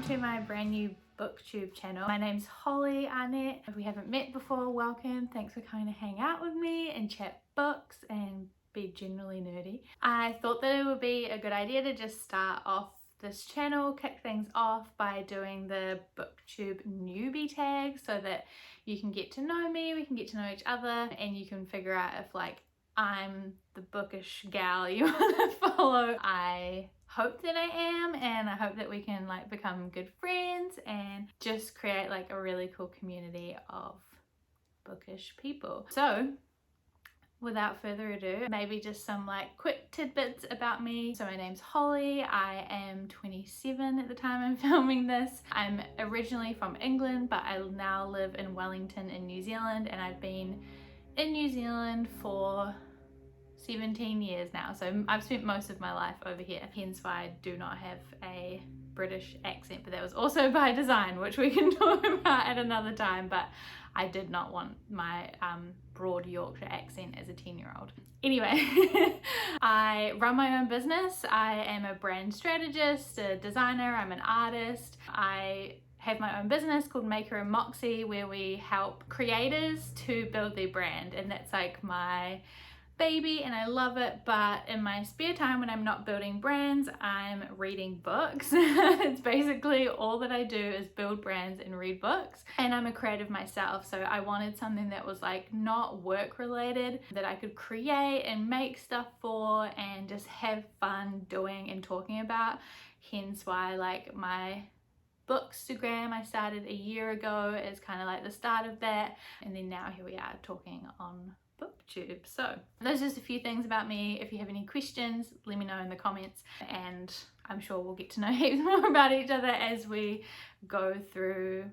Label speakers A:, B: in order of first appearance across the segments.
A: to my brand new booktube channel. My name's Holly Arnett. If we haven't met before, welcome. Thanks for coming to hang out with me and chat books and be generally nerdy. I thought that it would be a good idea to just start off this channel, kick things off by doing the Booktube Newbie Tag so that you can get to know me, we can get to know each other, and you can figure out if I'm the bookish gal you want to follow. I hope that I am, and I hope that we can become good friends and just create a really cool community of bookish people. So without further ado, maybe just some quick tidbits about me. So my name's Holly. I am 27 at the time I'm filming this. I'm originally from England, but I now live in Wellington in New Zealand, and I've been in New Zealand for 17 years now, so I've spent most of my life over here, hence why I do not have a British accent, but that was also by design, which we can talk about at another time. But I did not want my broad Yorkshire accent as a 10-year-old. Anyway, I run my own business. I am a brand strategist, a designer, I'm an artist. I have my own business called Maker and Moxie, where we help creators to build their brand, and that's my baby and I love it. But in my spare time when I'm not building brands, I'm reading books. It's basically all that I do is build brands and read books, and I'm a creative myself, so I wanted something that was not work related, that I could create and make stuff for and just have fun doing and talking about. Hence why my Bookstagram I started a year ago is kind of the start of that, and then now here we are talking on Booktube. So those are just a few things about me. If you have any questions, let me know in the comments, and I'm sure we'll get to know heaps more about each other as we go through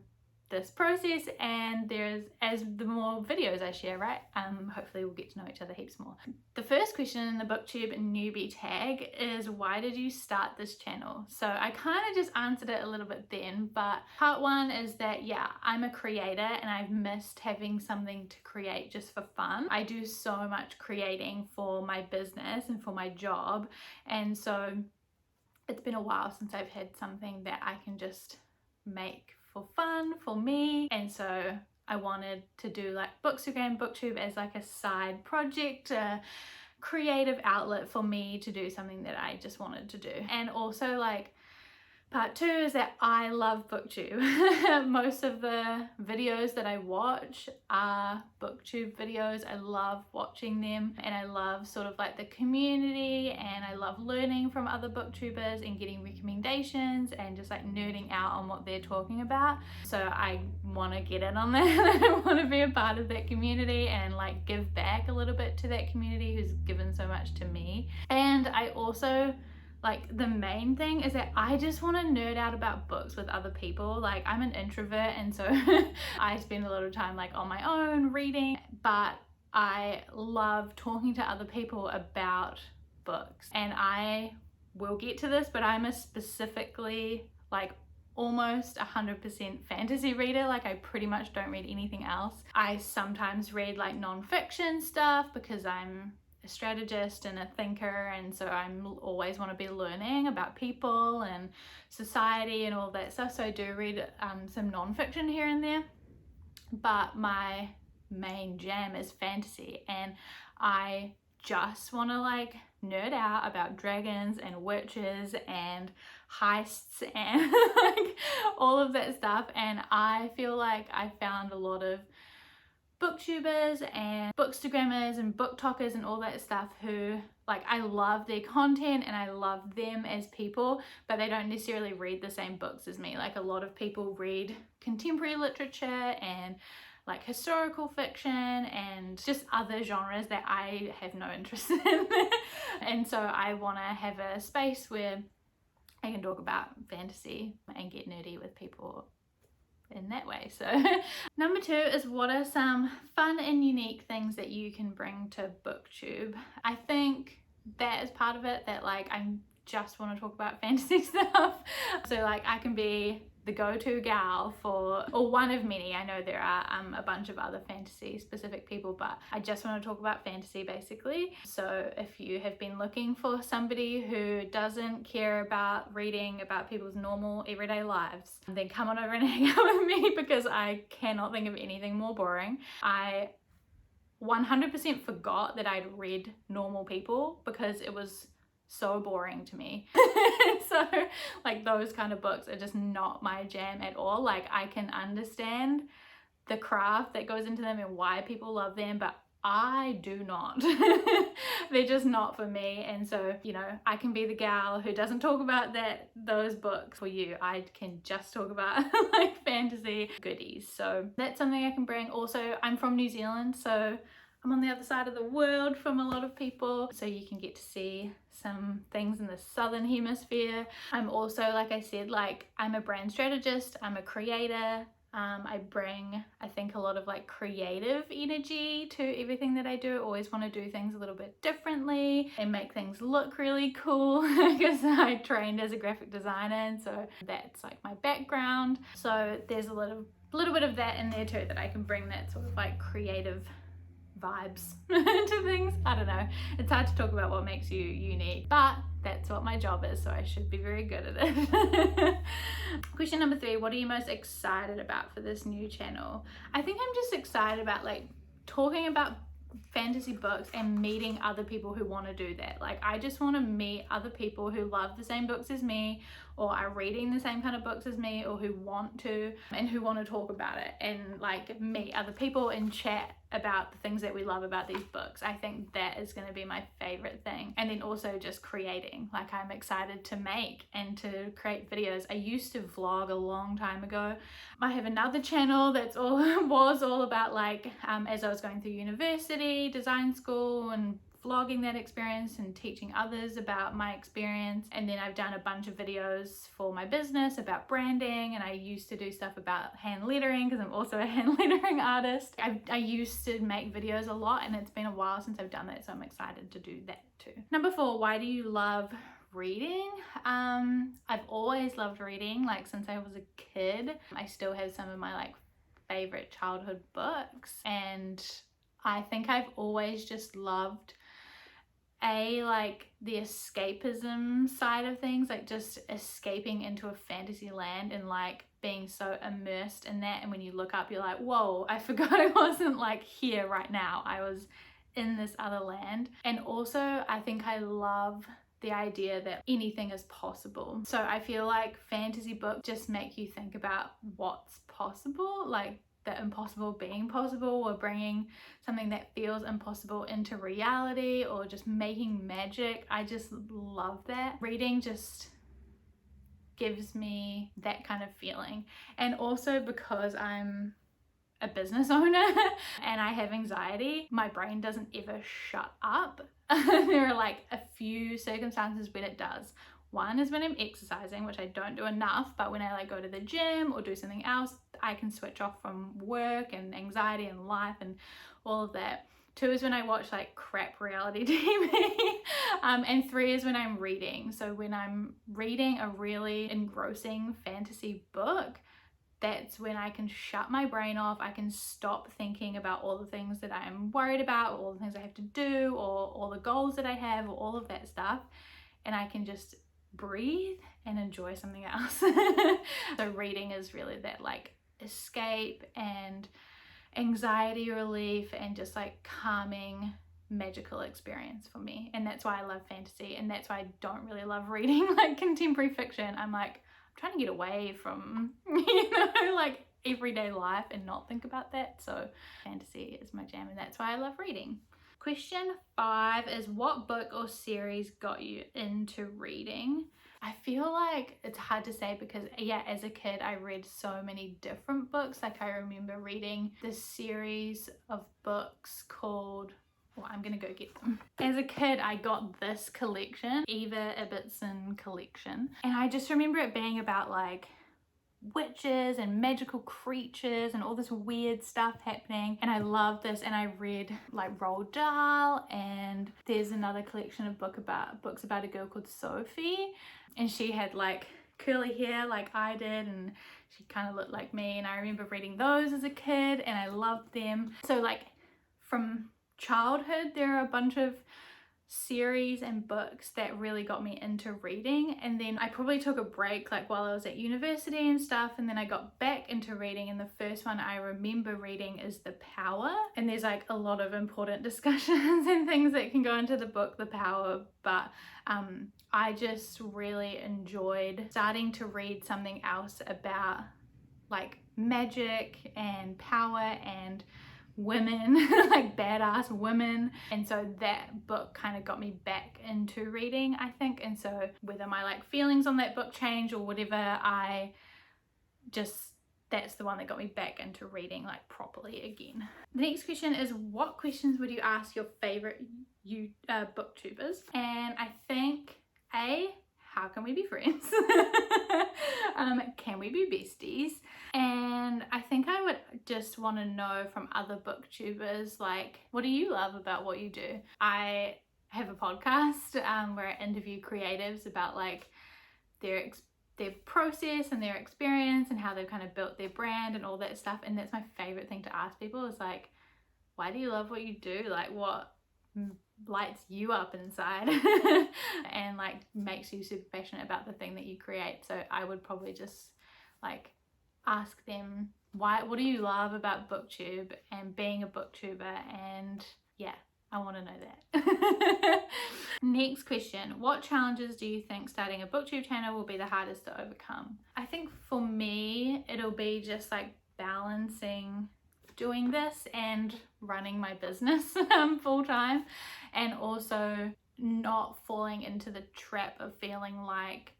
A: this process, and as the more videos I share, right? Hopefully we'll get to know each other heaps more. The first question in the Booktube Newbie Tag is, why did you start this channel? So I kind of just answered it a little bit then, but part one is that I'm a creator and I've missed having something to create just for fun. I do so much creating for my business and for my job, and so it's been a while since I've had something that I can just make for fun for me, and so I wanted to do Bookstagram, Booktube as a side project, a creative outlet for me to do something that I just wanted to do. And also part two is that I love Booktube. Most of the videos that I watch are Booktube videos. I love watching them, and I love sort of the community, and I love learning from other booktubers and getting recommendations and just nerding out on what they're talking about. So I want to get in on that. I want to be a part of that community and give back a little bit to that community who's given so much to me. And I also the main thing is that I just want to nerd out about books with other people. I'm an introvert, and so I spend a lot of time on my own reading, but I love talking to other people about books. And I will get to this, but I'm a specifically almost 100% fantasy reader. I pretty much don't read anything else. I sometimes read non-fiction stuff because I'm a strategist and a thinker, and so I'm always want to be learning about people and society and all that stuff. So I do read some non-fiction here and there, but my main jam is fantasy, and I just want to nerd out about dragons and witches and heists and all of that stuff. And I feel I found a lot of booktubers and bookstagrammers and booktalkers and all that stuff who I love their content and I love them as people, but they don't necessarily read the same books as me. A lot of people read contemporary literature and historical fiction and just other genres that I have no interest in. And so I want to have a space where I can talk about fantasy and get nerdy with people in that way. So number two is, what are some fun and unique things that you can bring to Booktube? I think that is part of it, that I just want to talk about fantasy stuff. So I can be the go-to gal for, or one of many. I know there are a bunch of other fantasy specific people, but I just want to talk about fantasy basically. So if you have been looking for somebody who doesn't care about reading about people's normal everyday lives, then come on over and hang out with me, because I cannot think of anything more boring. I 100% forgot that I'd read normal people because it was so boring to me. So like those kind of books are just not my jam at all. Like I can understand the craft that goes into them and why people love them, but I do not. They're just not for me. And so, you know, I can be the gal who doesn't talk about those books for you. I can just talk about like fantasy goodies. So that's something I can bring. Also, I'm from New Zealand, so I'm on the other side of the world from a lot of people, so you can get to see some things in the southern hemisphere. I'm also, like I said, like I'm a brand strategist, I'm a creator. I bring, I think, a lot of like creative energy to everything that I do. I always want to do things a little bit differently and make things look really cool because I trained as a graphic designer, and so that's like my background. So there's a little bit of that in there too, that I can bring that sort of like creative vibes to things. I don't know, it's hard to talk about what makes you unique, but that's what my job is, so I should be very good at it. Question number 3, what are you most excited about for this new channel? I think I'm just excited about like talking about fantasy books and meeting other people who want to do that. Like I just want to meet other people who love the same books as me, or are reading the same kind of books as me, or who want to, and who want to talk about it, and like meet other people and chat about the things that we love about these books. I think that is going to be my favorite thing. And then also just creating, like I'm excited to make and to create videos. I used to vlog a long time ago. I have another channel that's was all about like as I was going through university, design school, and vlogging that experience and teaching others about my experience. And then I've done a bunch of videos for my business about branding, and I used to do stuff about hand lettering because I'm also a hand lettering artist. I used to make videos a lot, and it's been a while since I've done that, so I'm excited to do that too. Number 4, why do you love reading? I've always loved reading, like since I was a kid. I still have some of my like favorite childhood books, and I think I've always just loved like the escapism side of things, like just escaping into a fantasy land and like being so immersed in that, and when you look up you're like, whoa, I forgot I wasn't like here right now, I was in this other land. And also I think I love the idea that anything is possible. So I feel like fantasy books just make you think about what's possible, like the impossible being possible, or bringing something that feels impossible into reality, or just making magic. I just love that. Reading just gives me that kind of feeling. And also because I'm a business owner and I have anxiety, my brain doesn't ever shut up. There are like a few circumstances when it does. One is when I'm exercising, which I don't do enough, but when I like go to the gym or do something else, I can switch off from work and anxiety and life and all of that. 2 is when I watch like crap reality TV. And 3 is when I'm reading. So when I'm reading a really engrossing fantasy book, that's when I can shut my brain off. I can stop thinking about all the things that I'm worried about, or all the things I have to do, or all the goals that I have, or all of that stuff. And I can just breathe and enjoy something else. So reading is really that like escape and anxiety relief and just like calming magical experience for me. And that's why I love fantasy, and that's why I don't really love reading like contemporary fiction. I'm like, I'm trying to get away from, you know, like everyday life and not think about that. So fantasy is my jam, and that's why I love reading. Question 5 is, what book or series got you into reading? I feel like it's hard to say because, yeah, as a kid I read so many different books. Like I remember reading this series of books called, well, I'm gonna go get them. As a kid I got this collection, Eva Ibbotson collection, and I just remember it being about like witches and magical creatures and all this weird stuff happening, and I loved this. And I read like Roald Dahl, and there's another collection of books about a girl called Sophie, and she had like curly hair like I did, and she kind of looked like me, and I remember reading those as a kid and I loved them. So like from childhood there are a bunch of series and books that really got me into reading, and then I probably took a break like while I was at university and stuff, and then I got back into reading, and the first one I remember reading is The Power, and there's like a lot of important discussions and things that can go into the book The Power, but I just really enjoyed starting to read something else about like magic and power and women, like badass women, and so that book kind of got me back into reading, I think. And so whether my like feelings on that book change or whatever, I just, that's the one that got me back into reading like properly again. The next question is, what questions would you ask your favorite booktubers? And I think how can we be friends? Can we be besties? And I think I would just want to know from other booktubers, like, what do you love about what you do? I have a podcast where I interview creatives about like their process and their experience and how they've kind of built their brand and all that stuff. And that's my favorite thing to ask people, is like, why do you love what you do? Like, what lights you up inside and like makes you super passionate about the thing that you create? So I would probably just like ask them, what do you love about booktube and being a booktuber? And yeah, I want to know that. Next question, what challenges do you think starting a booktube channel will be the hardest to overcome? I think for me it'll be just like balancing doing this and running my business full time, and also not falling into the trap of feeling like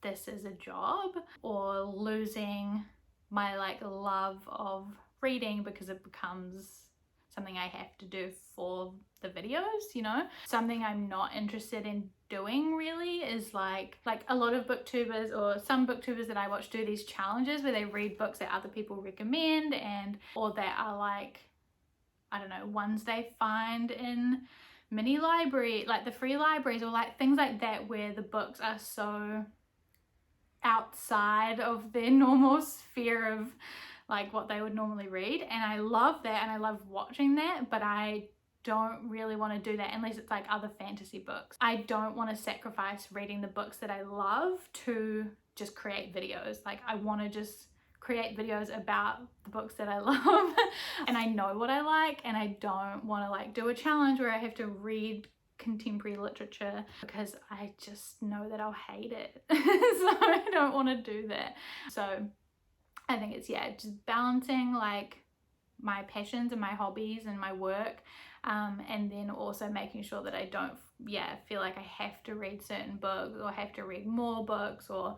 A: this is a job, or losing my like love of reading because it becomes something I have to do for the videos, you know? Something I'm not interested in doing really is like a lot of booktubers, or some booktubers that I watch, do these challenges where they read books that other people recommend, and or that are like, I don't know, ones they find in mini library, like the free libraries, or like things like that, where the books are so outside of their normal sphere of like what they would normally read. And I love that, and I love watching that, but I don't really want to do that unless it's like other fantasy books. I don't want to sacrifice reading the books that I love to just create videos. Like, I want to just create videos about the books that I love and I know what I like, and I don't want to like do a challenge where I have to read contemporary literature because I just know that I'll hate it. So I don't want to do that. So I think it's, yeah, just balancing like my passions and my hobbies and my work, and then also making sure that I don't feel like I have to read certain books or have to read more books or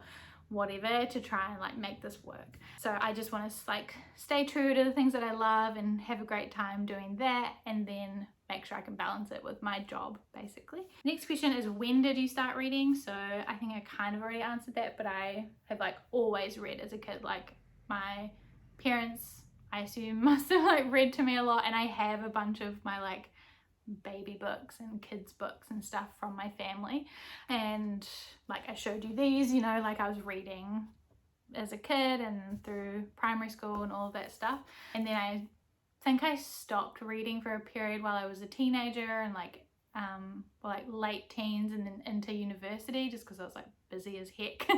A: whatever to try and like make this work. So I just want to like stay true to the things that I love and have a great time doing that, and then make sure I can balance it with my job basically. Next question is, when did you start reading? So I think I kind of already answered that, but I have like always read as a kid. Like, my parents, I assume, must have like read to me a lot, and I have a bunch of my like baby books and kids books and stuff from my family. And like I showed you these, you know, like I was reading as a kid and through primary school and all of that stuff. And then I think I stopped reading for a period while I was a teenager and like late teens and then into university, just because I was like busy as heck.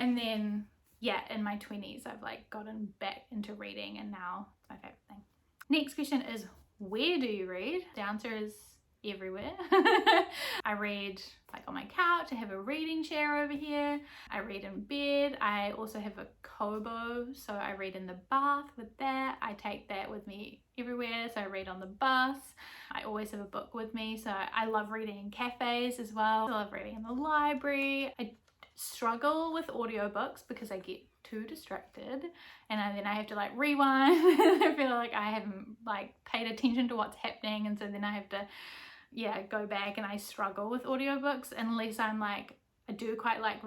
A: And then yeah, in my 20s I've like gotten back into reading, and now it's my favorite thing. Next question is, where do you read? The answer is everywhere. I read like on my couch. I have a reading chair over here. I read in bed. I also have a Kobo, so I read in the bath with that. I take that with me everywhere, so I read on the bus. I always have a book with me, so I love reading in cafes as well. I love reading in the library. I struggle with audiobooks because I get too distracted, and then I have to like rewind. I feel like I haven't like paid attention to what's happening, and so then I have to go back, and I struggle with audiobooks unless I'm like, I do quite like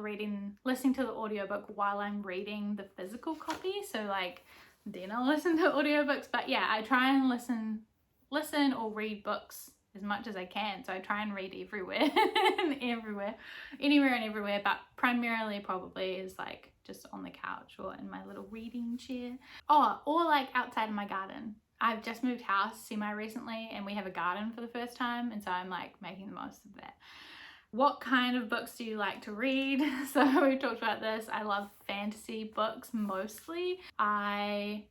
A: listening to the audiobook while I'm reading the physical copy, so like then I'll listen to audiobooks. But yeah, I try and listen or read books as much as I can. So I try and read everywhere and everywhere, anywhere and everywhere, but primarily probably is like just on the couch or in my little reading chair. Oh, or like outside in my garden. I've just moved house semi-recently and we have a garden for the first time, and so I'm like making the most of that. What kind of books do you like to read? So we talked about this. I love fantasy books mostly. I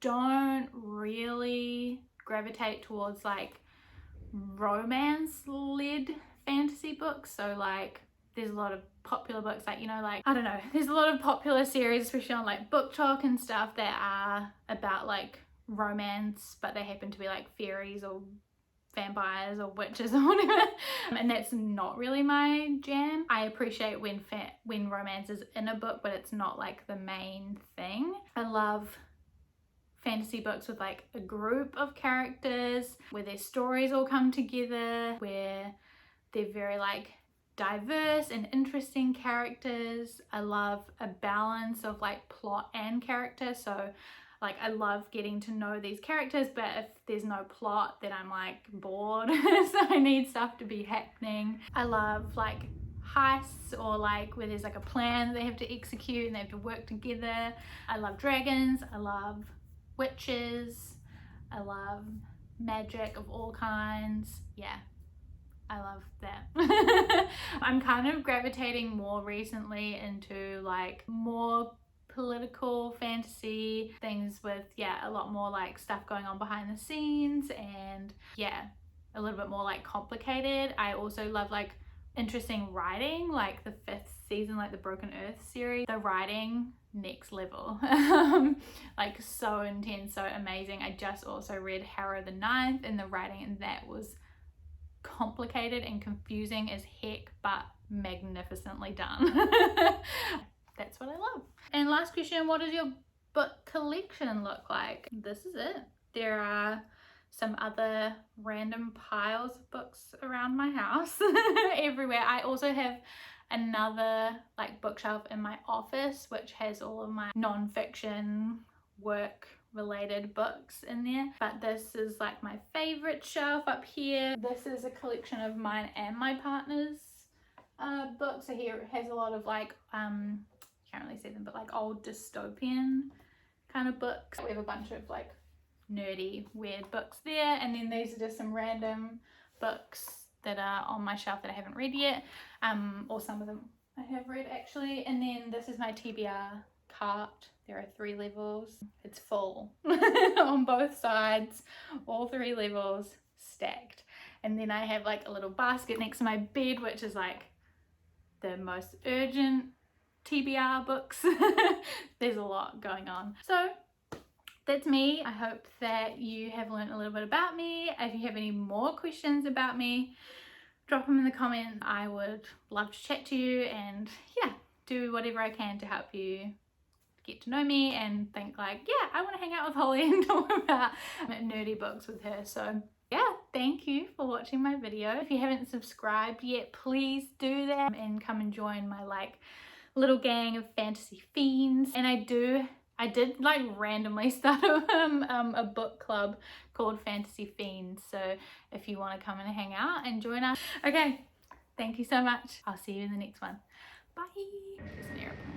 A: don't really gravitate towards like romance-led fantasy books. So like there's a lot of popular books, like, you know, like, I don't know, there's a lot of popular series, especially on like Book Talk and stuff, that are about like romance, but they happen to be like fairies or vampires or witches or whatever, and that's not really my jam. I appreciate when romance is in a book, but it's not like the main thing. I love fantasy books with like a group of characters where their stories all come together, where they're very like diverse and interesting characters. I love a balance of like plot and character. So like I love getting to know these characters, but if there's no plot, then I'm like bored. So I need stuff to be happening. I love like heists, or like where there's like a plan they have to execute and they have to work together. I love dragons. I love witches. I love magic of all kinds. Yeah, I love that. I'm kind of gravitating more recently into like more political fantasy things with, yeah, a lot more like stuff going on behind the scenes, and yeah, a little bit more like complicated. I also love like interesting writing, like the 5th season, like the Broken Earth series. The writing, next level. Like so intense, so amazing. I just also read Harrow the Ninth, and the writing in that was complicated and confusing as heck, but magnificently done. That's what I love. And last question, what does your book collection look like? This is it. There are some other random piles of books around my house everywhere. I also have another like bookshelf in my office which has all of my non-fiction work related books in there, but this is like my favorite shelf up here. This is a collection of mine and my partner's books. So here it has a lot of like can't really see them, but like old dystopian kind of books. We have a bunch of like nerdy weird books there, and then these are just some random books that are on my shelf that I haven't read yet, or some of them I have read actually. And then this is my TBR cart. There are 3 levels. It's full on both sides, all 3 levels stacked. And then I have like a little basket next to my bed, which is like the most urgent TBR books. There's a lot going on. So that's me. I hope that you have learned a little bit about me. If you have any more questions about me, drop them in the comments. I would love to chat to you and yeah, do whatever I can to help you get to know me and think like, yeah, I want to hang out with Holly and talk about nerdy books with her. So yeah, thank you for watching my video. If you haven't subscribed yet, please do that and come and join my like little gang of fantasy fiends. And I did like randomly start a book club called Fantasy Fiends. So if you want to come and hang out and join us. Okay, thank you so much. I'll see you in the next one. Bye. There's an airplane.